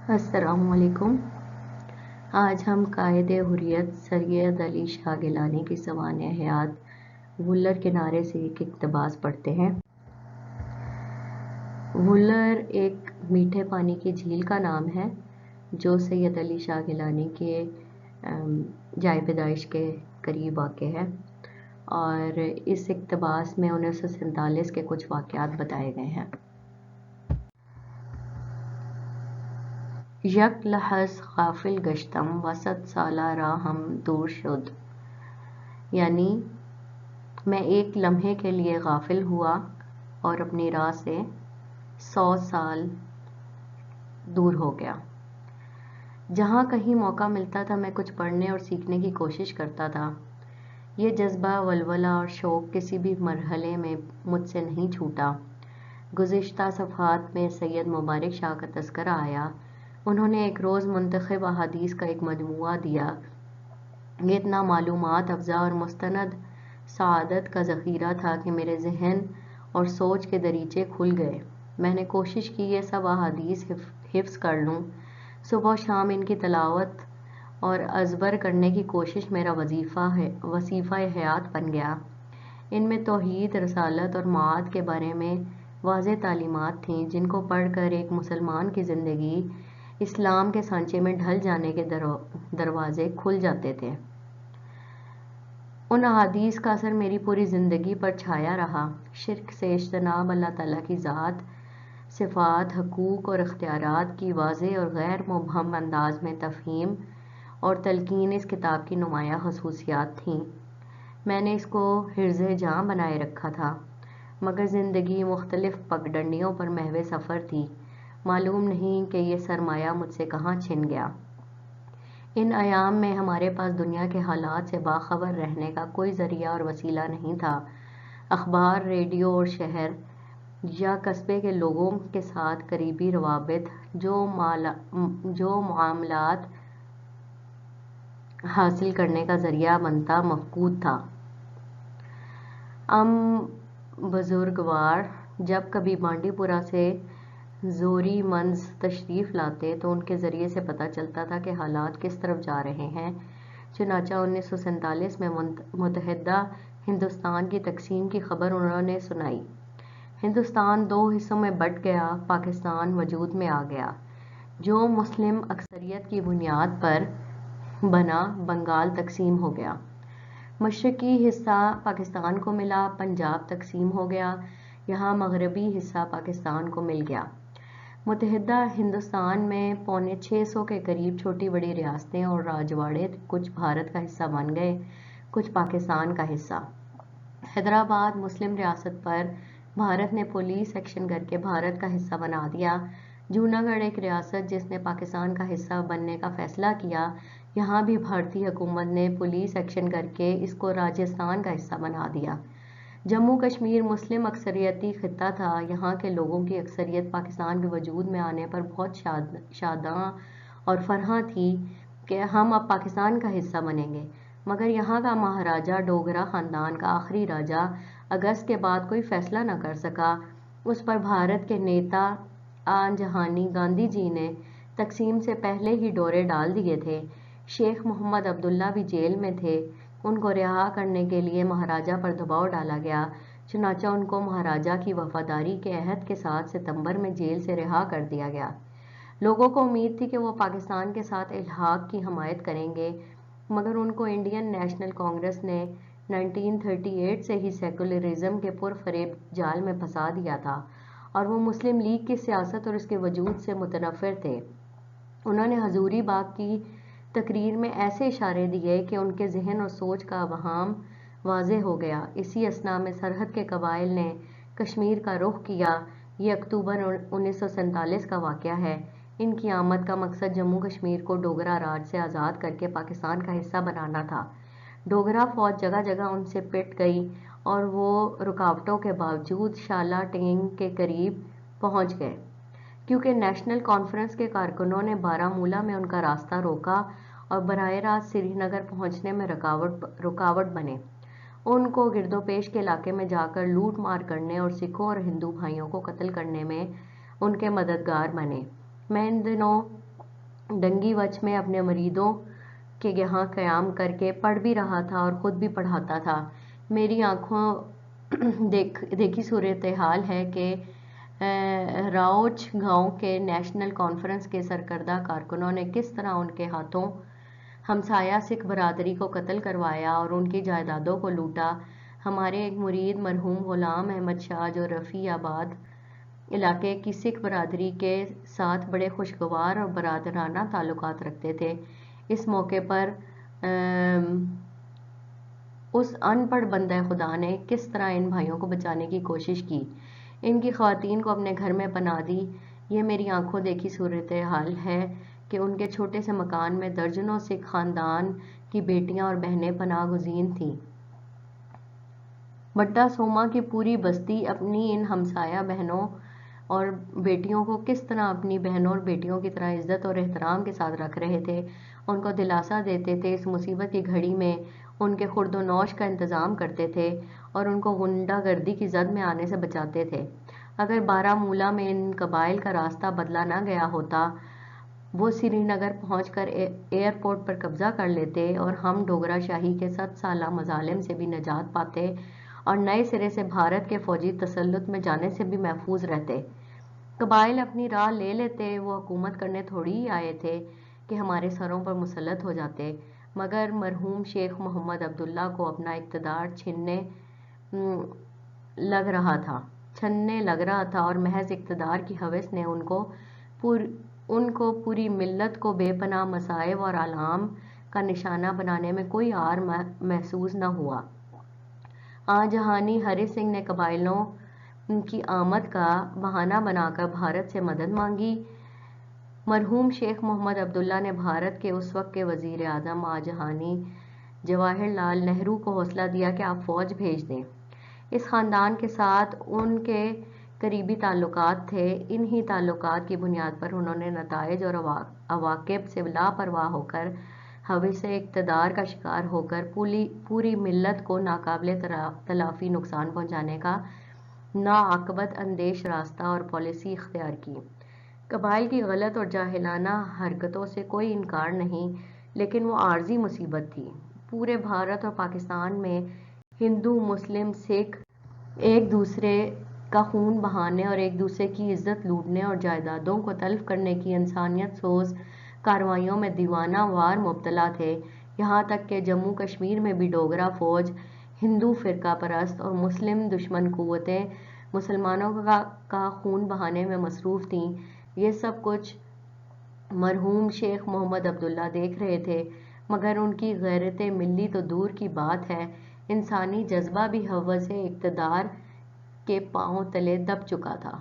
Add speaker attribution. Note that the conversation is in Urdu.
Speaker 1: السلام علیکم۔ آج ہم قائد حریت سید علی شاہ گیلانی کی سوانح حیات وولر کنارے سے ایک اقتباس پڑھتے ہیں۔ وولر ایک میٹھے پانی کی جھیل کا نام ہے جو سید علی شاہ گیلانی کے جائے پیدائش کے قریب واقع ہے، اور اس اقتباس میں 1947 کے کچھ واقعات بتائے گئے ہیں۔ یک لحظ غافل گشتم وسط سالہ راہم دور شد، یعنی میں ایک لمحے کے لیے غافل ہوا اور اپنی راہ سے 100 سال دور ہو گیا۔ جہاں کہیں موقع ملتا تھا میں کچھ پڑھنے اور سیکھنے کی کوشش کرتا تھا۔ یہ جذبہ، ولولہ اور شوق کسی بھی مرحلے میں مجھ سے نہیں چھوٹا۔ گزشتہ صفحات میں سید مبارک شاہ کا تذکرہ آیا۔ انہوں نے ایک روز منتخب احادیث کا ایک مجموعہ دیا۔ یہ اتنا معلومات افزا اور مستند سعادت کا ذخیرہ تھا کہ میرے ذہن اور سوچ کے دریچے کھل گئے۔ میں نے کوشش کی یہ سب احادیث حفظ کر لوں۔ صبح و شام ان کی تلاوت اور ازبر کرنے کی کوشش میرا وظیفہ حیات بن گیا۔ ان میں توحید، رسالت اور معاد کے بارے میں واضح تعلیمات تھیں جن کو پڑھ کر ایک مسلمان کی زندگی اسلام کے سانچے میں ڈھل جانے کے دروازے کھل جاتے تھے۔ ان احادیث کا اثر میری پوری زندگی پر چھایا رہا۔ شرک سے اجتناب، اللہ تعالیٰ کی ذات، صفات، حقوق اور اختیارات کی واضح اور غیر مبہم انداز میں تفہیم اور تلقین اس کتاب کی نمایاں خصوصیات تھیں۔ میں نے اس کو حرزِ جاں بنائے رکھا تھا، مگر زندگی مختلف پگڈنڈیوں پر محو سفر تھی۔ معلوم نہیں کہ یہ سرمایہ مجھ سے کہاں چھن گیا۔ ان ایام میں ہمارے پاس دنیا کے حالات سے باخبر رہنے کا کوئی ذریعہ اور وسیلہ نہیں تھا۔ اخبار، ریڈیو اور شہر یا قصبے کے لوگوں کے ساتھ قریبی روابط، جو معاملات حاصل کرنے کا ذریعہ بنتا، مفقود تھا۔ بزرگوار جب کبھی بانڈی پورہ سے زوری منز تشریف لاتے تو ان کے ذریعے سے پتہ چلتا تھا کہ حالات کس طرف جا رہے ہیں۔ چنانچہ 1947 میں متحدہ ہندوستان کی تقسیم کی خبر انہوں نے سنائی۔ ہندوستان 2 حصوں میں بٹ گیا، پاکستان وجود میں آ گیا، جو مسلم اکثریت کی بنیاد پر بنا۔ بنگال تقسیم ہو گیا، مشرقی حصہ پاکستان کو ملا۔ پنجاب تقسیم ہو گیا، یہاں مغربی حصہ پاکستان کو مل گیا۔ متحدہ ہندوستان میں 650 کے قریب چھوٹی بڑی ریاستیں اور راجواڑے کچھ بھارت کا حصہ بن گئے، کچھ پاکستان کا حصہ۔ حیدرآباد مسلم ریاست پر بھارت نے پولیس ایکشن کر کے بھارت کا حصہ بنا دیا۔ جوناگڑھ ایک ریاست جس نے پاکستان کا حصہ بننے کا فیصلہ کیا، یہاں بھی بھارتی حکومت نے پولیس ایکشن کر کے اس کو راجستھان کا حصہ بنا دیا۔ جموں کشمیر مسلم اکثریتی خطہ تھا، یہاں کے لوگوں کی اکثریت پاکستان کے وجود میں آنے پر بہت شاداں اور فرحاں تھی کہ ہم اب پاکستان کا حصہ بنیں گے، مگر یہاں کا مہاراجہ ڈوگرا خاندان کا آخری راجہ اگست کے بعد کوئی فیصلہ نہ کر سکا۔ اس پر بھارت کے نیتا آن جہانی گاندھی جی نے تقسیم سے پہلے ہی ڈورے ڈال دیے تھے۔ شیخ محمد عبداللہ بھی جیل میں تھے، ان کو رہا کرنے کے لیے مہاراجہ پر دباؤ ڈالا گیا، چنانچہ ان کو مہاراجہ کی وفاداری کے عہد کے ساتھ ستمبر میں جیل سے رہا کر دیا گیا۔ لوگوں کو امید تھی کہ وہ پاکستان کے ساتھ الحاق کی حمایت کریں گے، مگر ان کو انڈین نیشنل کانگریس نے 1938 سے ہی سیکولرزم کے پرفریب جال میں پھنسا دیا تھا، اور وہ مسلم لیگ کی سیاست اور اس کے وجود سے متنفر تھے۔ انہوں نے حضوری باغ کی تقریر میں ایسے اشارے دیے کہ ان کے ذہن اور سوچ کا ابہام واضح ہو گیا۔ اسی اثنا میں سرحد کے قبائل نے کشمیر کا رخ کیا۔ یہ اکتوبر 1947 کا واقعہ ہے۔ ان کی آمد کا مقصد جموں کشمیر کو ڈوگرا راج سے آزاد کر کے پاکستان کا حصہ بنانا تھا۔ ڈوگرا فوج جگہ جگہ ان سے پٹ گئی اور وہ رکاوٹوں کے باوجود شالا ٹینگ کے قریب پہنچ گئے، کیونکہ نیشنل کانفرنس کے کارکنوں نے بارہ مولہ میں ان کا راستہ روکا اور براہ راست سری نگر پہنچنے میں رکاوٹ بنے۔ ان کو گرد و پیش کے علاقے میں جا کر لوٹ مار کرنے اور سکھوں اور ہندو بھائیوں کو قتل کرنے میں ان کے مددگار بنے۔ میں ان دنوں ڈنگی وچ میں اپنے مریدوں کے یہاں قیام کر کے پڑھ بھی رہا تھا اور خود بھی پڑھاتا تھا۔ میری آنکھوں دیکھی صورتحال ہے کہ راؤچ گاؤں کے نیشنل کانفرنس کے سرکردہ کارکنوں نے کس طرح ان کے ہاتھوں ہمسایہ سکھ برادری کو قتل کروایا اور ان کی جائیدادوں کو لوٹا۔ ہمارے ایک مرید مرحوم غلام احمد شاہ جو رفیع آباد علاقے کی سکھ برادری کے ساتھ بڑے خوشگوار اور برادرانہ تعلقات رکھتے تھے، اس موقع پر اس ان پڑھ بندہ خدا نے کس طرح ان بھائیوں کو بچانے کی کوشش کی، ان کی خواتین کو اپنے گھر میں پناہ دی۔ یہ میری آنکھوں دیکھی صورتحال ہے کہ ان کے چھوٹے سے مکان میں درجنوں سکھ خاندان کی بیٹیاں اور بہنیں پناہ گزین تھیں۔ بٹا سوما کی پوری بستی اپنی ان ہمسایہ بہنوں اور بیٹیوں کو کس طرح اپنی بہنوں اور بیٹیوں کی طرح عزت اور احترام کے ساتھ رکھ رہے تھے، ان کو دلاسا دیتے تھے، اس مصیبت کی گھڑی میں ان کے خورد و نوش کا انتظام کرتے تھے اور ان کو غنڈہ گردی کی زد میں آنے سے بچاتے تھے۔ اگر بارہ مولہ میں ان قبائل کا راستہ بدلا نہ گیا ہوتا، وہ سری نگر پہنچ کر ایئرپورٹ پر قبضہ کر لیتے اور ہم ڈوگرا شاہی کے 7 سالہ مظالم سے بھی نجات پاتے اور نئے سرے سے بھارت کے فوجی تسلط میں جانے سے بھی محفوظ رہتے۔ قبائل اپنی راہ لے لیتے، وہ حکومت کرنے تھوڑی ہی آئے تھے کہ ہمارے سروں پر مسلط ہو جاتے، مگر مرحوم شیخ محمد عبداللہ کو اپنا اقتدار چھننے لگ رہا تھا اور محض اقتدار کی ہوس نے ان کو پوری ملت کو بے پناہ مصائب اور آلام کا نشانہ بنانے میں کوئی عار محسوس نہ ہوا۔ آن جہانی ہری سنگھ نے قبائلیوں کی آمد کا بہانہ بنا کر بھارت سے مدد مانگی۔ مرحوم شیخ محمد عبداللہ نے بھارت کے اس وقت کے وزیر اعظم آن جہانی جواہر لال نہرو کو حوصلہ دیا کہ آپ فوج بھیج دیں۔ اس خاندان کے ساتھ ان کے قریبی تعلقات تھے، انہی تعلقات کی بنیاد پر انہوں نے نتائج اور عواقب سے لاپرواہ ہو کر ہوس اقتدار کا شکار ہو کر پوری ملت کو ناقابل تلافی نقصان پہنچانے کا ناعاقبت اندیش راستہ اور پالیسی اختیار کی۔ قبائل کی غلط اور جاہلانہ حرکتوں سے کوئی انکار نہیں، لیکن وہ عارضی مصیبت تھی۔ پورے بھارت اور پاکستان میں ہندو، مسلم، سکھ ایک دوسرے کا خون بہانے اور ایک دوسرے کی عزت لوٹنے اور جائیدادوں کو تلف کرنے کی انسانیت سوز کارروائیوں میں دیوانہ وار مبتلا تھے، یہاں تک کہ جموں کشمیر میں بھی ڈوگرا فوج ہندو فرقہ پرست اور مسلم دشمن قوتیں مسلمانوں کا خون بہانے میں مصروف تھیں۔ یہ سب کچھ مرحوم شیخ محمد عبداللہ دیکھ رہے تھے، مگر ان کی غیرت ملی تو دور کی بات ہے، انسانی جذبہ بھی ہوس اقتدار کے پاؤں تلے دب چکا تھا۔